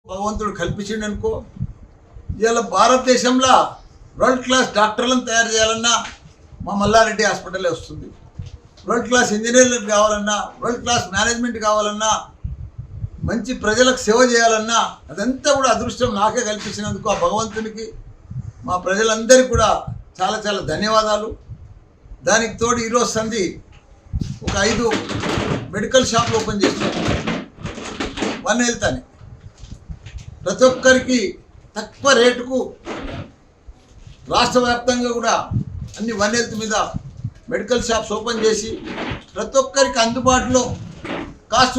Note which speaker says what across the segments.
Speaker 1: భగవంతుడు కల్పించిండు అనుకో. ఇవాళ భారతదేశంలో వరల్డ్ క్లాస్ డాక్టర్లను తయారు చేయాలన్నా మా మల్లారెడ్డి హాస్పిటలే వస్తుంది. వరల్డ్ క్లాస్ ఇంజనీర్లు కావాలన్నా, వరల్డ్ క్లాస్ మేనేజ్మెంట్ కావాలన్నా, మంచి ప్రజలకు సేవ చేయాలన్నా అదంతా కూడా అదృష్టం నాకే కల్పించినందుకు ఆ భగవంతునికి మా ప్రజలందరికీ కూడా చాలా చాలా ధన్యవాదాలు. దానికి తోడు ఈరోజు సంధి ఒక 5 మెడికల్ షాప్లు ఓపెన్ చేస్తున్నాం. వన్ హెల్త్ అని ప్రతి ఒక్కరికి తక్కువ రేటుకు రాష్ట్ర వ్యాప్తంగా కూడా అన్ని వన్ హెల్త్ మీద మెడికల్ షాప్స్ ఓపెన్ చేసి ప్రతి ఒక్కరికి అందుబాటులో కాస్ట్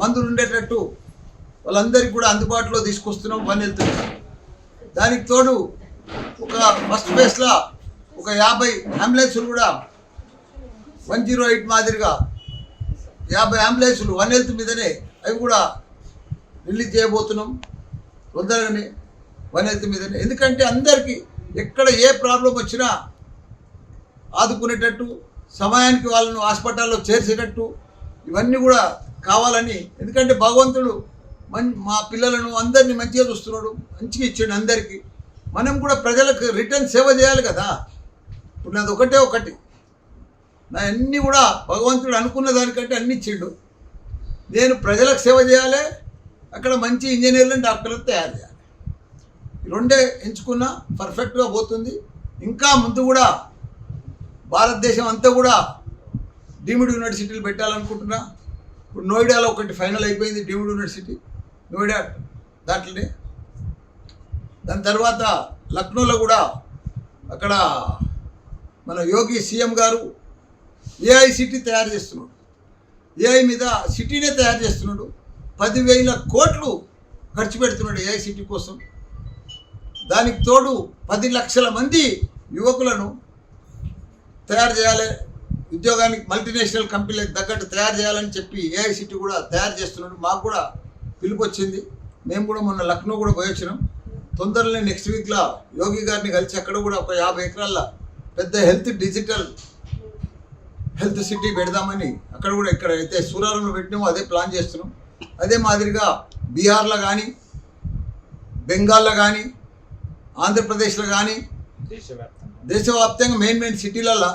Speaker 1: మందులు ఉండేటట్టు వాళ్ళందరికీ కూడా అందుబాటులో తీసుకొస్తున్నాం వన్ హెల్త్. దానికి తోడు ఒక ఫస్ట్ ఫేస్లో ఒక 50 అంబులెన్సులు కూడా 108 మాదిరిగా 50 అంబులెన్సులు వన్ హెల్త్ మీదనే అవి కూడా రిలీజ్ చేయబోతున్నాం తొందరగానే వన్ హెల్త్ మీదనే. ఎందుకంటే అందరికీ ఎక్కడ ఏ ప్రాబ్లం వచ్చినా ఆదుకునేటట్టు, సమయానికి వాళ్ళను హాస్పిటల్లో చేర్చేటట్టు ఇవన్నీ కూడా కావాలని. ఎందుకంటే భగవంతుడు మా పిల్లలను అందరినీ మంచిగా చూస్తున్నాడు, మంచిగా ఇచ్చాడు అందరికీ. మనం కూడా ప్రజలకు రిటర్న్ సేవ చేయాలి కదా. ఇప్పుడు నాది ఒకటి నా అన్నీ కూడా భగవంతుడు అనుకున్న దానికంటే అన్ని ఇచ్చిండు. నేను ప్రజలకు సేవ చేయాలి, అక్కడ మంచి ఇంజనీర్లను డాక్టర్లను తయారు చేయాలి. ఈ రెండే ఎంచుకున్నా పర్ఫెక్ట్గా పోతుంది. ఇంకా ముందు కూడా భారతదేశం అంతా కూడా డీమ్డ్ యూనివర్సిటీలు పెట్టాలనుకుంటున్నా. ఇప్పుడు నోయిడాలో ఒకటి ఫైనల్ అయిపోయింది, డీమ్డ్ యూనివర్సిటీ నోయిడా దాంట్లోనే. దాని తర్వాత లక్నోలో కూడా అక్కడ మన యోగి సీఎం గారు ఏఐ సిటీ తయారు చేస్తున్నాడు. ఏఐ మీద సిటీనే తయారు చేస్తున్నాడు. 10,000 కోట్లు ఖర్చు పెడుతున్నాడు ఏఐ సిటీ కోసం. దానికి తోడు 10 లక్షల మంది యువకులను తయారు చేయాలి, ఉద్యోగానికి మల్టీనేషనల్ కంపెనీలకు తగ్గట్టు తయారు చేయాలని చెప్పి ఏఐ సిటీ కూడా తయారు చేస్తున్నాడు. మాకు కూడా పిలుపు వచ్చింది. మేము కూడా మొన్న లక్నో కూడా పోయి వచ్చినాం. తొందరలో నెక్స్ట్ వీక్లో యోగి గారిని కలిసి అక్కడ కూడా ఒక 50 ఎకరాల పెద్ద డిజిటల్ హెల్త్ సిటీ పెడదామని అక్కడ కూడా ఎక్కడైతే సూరారంలో పెట్టినామో అదే ప్లాన్ చేస్తున్నాం. అదే మాదిరిగా బీహార్లో కానీ, బెంగాల్లో కానీ, ఆంధ్రప్రదేశ్లో కానీ దేశవ్యాప్తంగా మెయిన్ సిటీలలో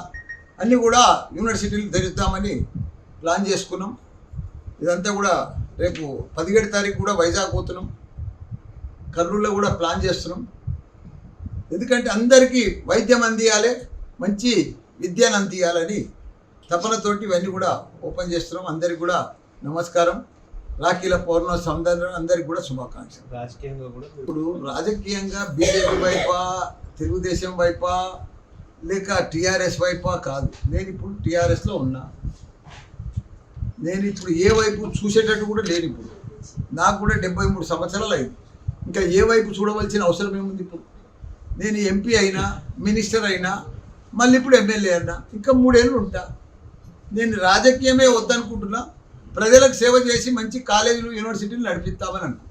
Speaker 1: అన్నీ కూడా యూనివర్సిటీలు తెరుద్దామని ప్లాన్ చేసుకున్నాం. ఇదంతా కూడా రేపు 17 తారీఖు కూడా వైజాగ్ పోతున్నాం. కర్నూలులో కూడా ప్లాన్ చేస్తున్నాం. ఎందుకంటే అందరికీ వైద్యం అందియాలి, మంచి విద్యను అందియాలని తపనతోటి ఇవన్నీ కూడా ఓపెన్ చేస్తున్నాం. అందరికి కూడా నమస్కారం. రాఖీల పౌర్ణమి అందరికి కూడా శుభాకాంక్షలు.
Speaker 2: రాజకీయంగా కూడా
Speaker 1: ఇప్పుడు రాజకీయంగా బీజేపీ వైపా, తెలుగుదేశం వైపా, లేక టీఆర్ఎస్ వైపా కాదు. నేను ఇప్పుడు టీఆర్ఎస్లో ఉన్నా. నేను ఇప్పుడు ఏ వైపు చూసేటట్టు కూడా లేను. ఇప్పుడు నాకు కూడా 73 సంవత్సరాలు అయింది. ఇంకా ఏ వైపు చూడవలసిన అవసరం ఏముంది? ఇప్పుడు నేను ఎంపీ అయినా, మినిస్టర్ అయినా, మళ్ళీ ఇప్పుడు ఎమ్మెల్యే అయినా, ఇంకా 3 ఏళ్ళు ఉంటా. నేను రాజకీయమే వద్దనుకుంటున్నా. ప్రజలకు సేవ చేసి మంచి కాలేజీలు, యూనివర్సిటీలు నడిపిస్తామని అనుకుంటున్నాను.